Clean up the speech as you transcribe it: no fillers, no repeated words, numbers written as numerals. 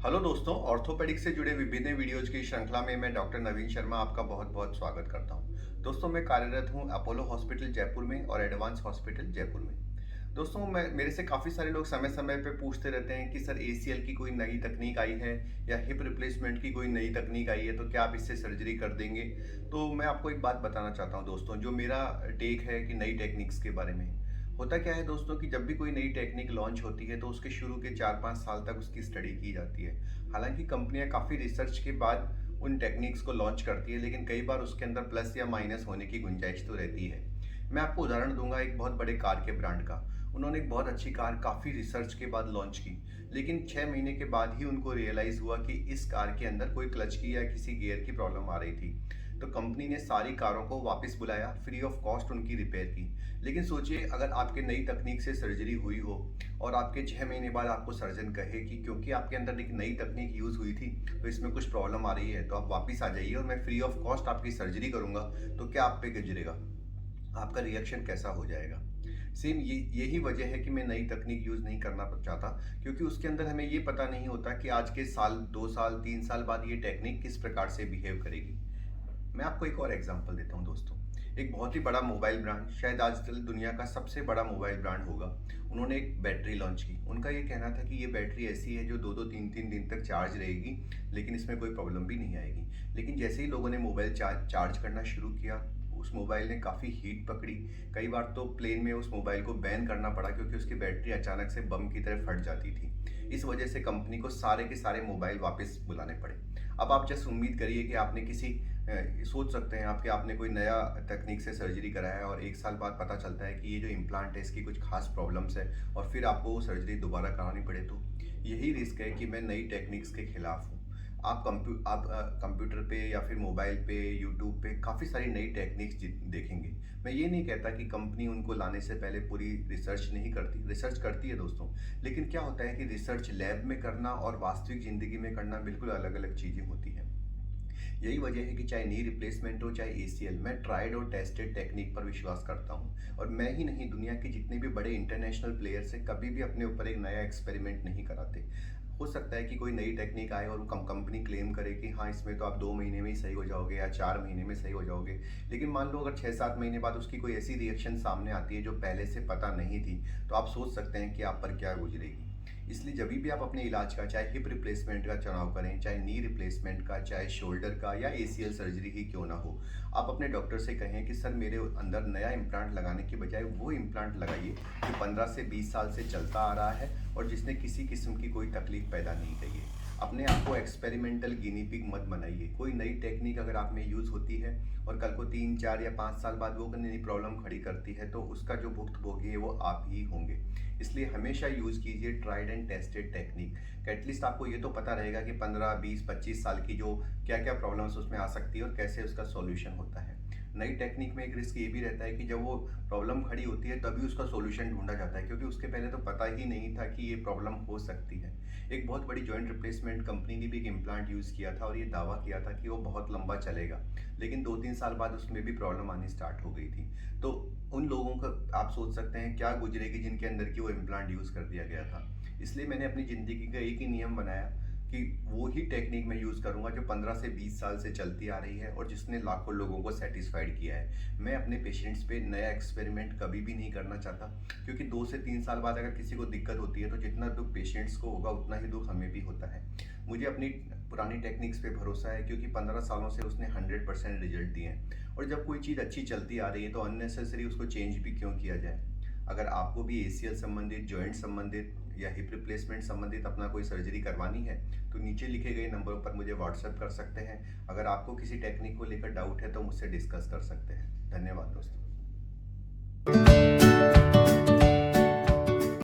Hello दोस्तों, orthopaedic से जुड़े विभिन्न वीडियोज की श्रृंखला में मैं डॉक्टर नवीन शर्मा आपका बहुत बहुत स्वागत करता हूं। दोस्तों, मैं कार्यरत हूं अपोलो हॉस्पिटल जयपुर में और एडवांस हॉस्पिटल जयपुर में। दोस्तों, मैं मेरे से काफ़ी सारे लोग समय समय पे पूछते रहते हैं कि सर एसीएल की कोई नई तकनीक आई है या हिप रिप्लेसमेंट की कोई नई तकनीक आई है तो क्या आप इससे सर्जरी कर देंगे। तो मैं आपको एक बात बताना चाहता हूँ दोस्तों, जो मेरा टेक है कि नई टेक्निक्स के बारे में। होता क्या है दोस्तों कि जब भी कोई नई टेक्निक लॉन्च होती है तो उसके शुरू के 4-5 साल तक उसकी स्टडी की जाती है। हालांकि कंपनियां काफ़ी रिसर्च के बाद उन टेक्निक्स को लॉन्च करती है, लेकिन कई बार उसके अंदर प्लस या माइनस होने की गुंजाइश तो रहती है। मैं आपको उदाहरण दूंगा एक बहुत बड़े कार के ब्रांड का। उन्होंने एक बहुत अच्छी कार काफ़ी रिसर्च के बाद लॉन्च की, लेकिन 6 महीने के बाद ही उनको रियलाइज़ हुआ कि इस कार के अंदर कोई क्लच की या किसी गियर की प्रॉब्लम आ रही थी। तो कंपनी ने सारी कारों को वापस बुलाया, फ्री ऑफ कॉस्ट उनकी रिपेयर की। लेकिन सोचिए, अगर आपके नई तकनीक से सर्जरी हुई हो और आपके 6 महीने बाद आपको सर्जन कहे कि क्योंकि आपके अंदर एक नई तकनीक यूज़ हुई थी तो इसमें कुछ प्रॉब्लम आ रही है, तो आप वापस आ जाइए और मैं फ्री ऑफ कॉस्ट आपकी सर्जरी करूंगा। तो क्या आप पे गुजरेगा? आपका रिएक्शन कैसा हो जाएगा? सेम यही वजह है कि मैं नई तकनीक यूज़ नहीं करना चाहता, क्योंकि उसके अंदर हमें ये पता नहीं होता कि आज के साल, 2 साल, 3 साल बाद ये टेक्निक किस प्रकार से बिहेव करेगी। मैं आपको एक और एग्जांपल देता हूँ दोस्तों। एक बहुत ही बड़ा मोबाइल ब्रांड, शायद आजकल दुनिया का सबसे बड़ा मोबाइल ब्रांड होगा। उन्होंने एक बैटरी लॉन्च की। उनका ये कहना था कि ये बैटरी ऐसी है जो 2-2 3-3 दिन तक चार्ज रहेगी, लेकिन इसमें कोई प्रॉब्लम भी नहीं आएगी। लेकिन जैसे ही लोगों ने मोबाइल चार्ज करना शुरू किया, उस मोबाइल ने काफ़ी हीट पकड़ी। कई बार तो प्लेन में उस मोबाइल को बैन करना पड़ा, क्योंकि उसकी बैटरी अचानक से बम की तरह फट जाती थी। इस वजह से कंपनी को सारे के सारे मोबाइल वापस बुलाने पड़े। अब आप जस्ट उम्मीद करिए कि आपने सोच सकते हैं आप कि आपने कोई नया तकनीक से सर्जरी कराया है और 1 साल बाद पता चलता है कि ये जो इम्प्लांट है इसकी कुछ खास प्रॉब्लम्स है और फिर आपको वो सर्जरी दोबारा करानी पड़े। तो यही रिस्क है कि मैं नई टेक्निक्स के खिलाफ हूँ। आप कंप्यूटर पे या फिर मोबाइल पे, यूट्यूब पे काफ़ी सारी नई टेक्निक्स देखेंगे। मैं ये नहीं कहता कि कंपनी उनको लाने से पहले पूरी रिसर्च नहीं करती, रिसर्च करती है दोस्तों। लेकिन क्या होता है कि रिसर्च लैब में करना और वास्तविक ज़िंदगी में करना बिल्कुल अलग-अलग चीज़ें होती हैं। यही वजह है कि चाहे नी रिप्लेसमेंट हो चाहे एसीएल, मैं ट्राइड और टेस्टेड टेक्निक पर विश्वास करता हूँ। और मैं ही नहीं, दुनिया के जितने भी बड़े इंटरनेशनल प्लेयर्स हैं कभी भी अपने ऊपर एक नया एक्सपेरिमेंट नहीं कराते। हो सकता है कि कोई नई टेक्निक आए और वो कंपनी क्लेम करे कि हाँ, इसमें तो आप 2 महीने में ही सही हो जाओगे या 4 महीने में सही हो जाओगे। लेकिन मान लो अगर 6-7 महीने बाद उसकी कोई ऐसी रिएक्शन सामने आती है जो पहले से पता नहीं थी, तो आप सोच सकते हैं कि आप पर क्या गुजरेगी। इसलिए जब भी आप अपने इलाज का, चाहे हिप रिप्लेसमेंट का चुनाव करें, चाहे नी रिप्लेसमेंट का, चाहे शोल्डर का या एसीएल सर्जरी ही क्यों ना हो, आप अपने डॉक्टर से कहें कि सर मेरे अंदर नया इम्प्लांट लगाने की बजाय वो इम्प्लांट लगाइए जो 15 से 20 साल से चलता आ रहा है और जिसने किसी किस्म की कोई तकलीफ पैदा नहीं की है। अपने आप को एक्सपेरिमेंटल गिनी पिग मत बनाइए। कोई नई टेक्निक अगर आप में यूज़ होती है और कल को 3, 4 या 5 साल बाद वो नई प्रॉब्लम खड़ी करती है, तो उसका जो भुक्तभोगी है वो आप ही होंगे। इसलिए हमेशा यूज़ कीजिए tried and tested technique. At least आपको ये तो पता रहेगा कि 15, 20, 25 साल की जो क्या क्या प्रॉब्लम्स उसमें आ सकती है और कैसे उसका सॉल्यूशन होता है। नई टेक्निक में एक रिस्क ये भी रहता है कि जब वो प्रॉब्लम खड़ी होती है तभी उसका सॉल्यूशन ढूंढा जाता है, क्योंकि उसके पहले तो पता ही नहीं था कि ये प्रॉब्लम हो सकती है। एक बहुत बड़ी जॉइंट रिप्लेसमेंट कंपनी ने भी एक इम्प्लांट यूज़ किया था और ये दावा किया था कि वो बहुत लंबा चलेगा, लेकिन 2-3 साल बाद उसमें भी प्रॉब्लम आनी स्टार्ट हो गई थी। तो उन लोगों का आप सोच सकते हैं क्या गुजरेगी जिनके अंदर की वो इम्प्लांट यूज़ कर दिया गया था। इसलिए मैंने अपनी ज़िंदगी का एक ही नियम बनाया कि वो ही टेक्निक मैं यूज़ करूँगा जो 15 से 20 साल से चलती आ रही है और जिसने लाखों लोगों को सेटिस्फाइड किया है। मैं अपने पेशेंट्स पे नया एक्सपेरिमेंट कभी भी नहीं करना चाहता, क्योंकि 2 से 3 साल बाद अगर किसी को दिक्कत होती है तो जितना दुख पेशेंट्स को होगा उतना ही दुख हमें भी होता है। मुझे अपनी पुरानी टेक्निक्स पे भरोसा है, क्योंकि 15 सालों से उसने 100% रिजल्ट दिए हैं। और जब कोई चीज़ अच्छी चलती आ रही है तो अननेसेसरी उसको चेंज भी क्यों किया जाए। अगर आपको भी एसीएल संबंधित, जॉइंट संबंधित या हिप रिप्लेसमेंट संबंधित अपना कोई सर्जरी करवानी है तो नीचे लिखे गए नंबरों पर मुझे व्हाट्सएप कर सकते हैं। अगर आपको किसी टेक्निक को लेकर डाउट है तो मुझसे डिस्कस कर सकते हैं। धन्यवाद दोस्तों।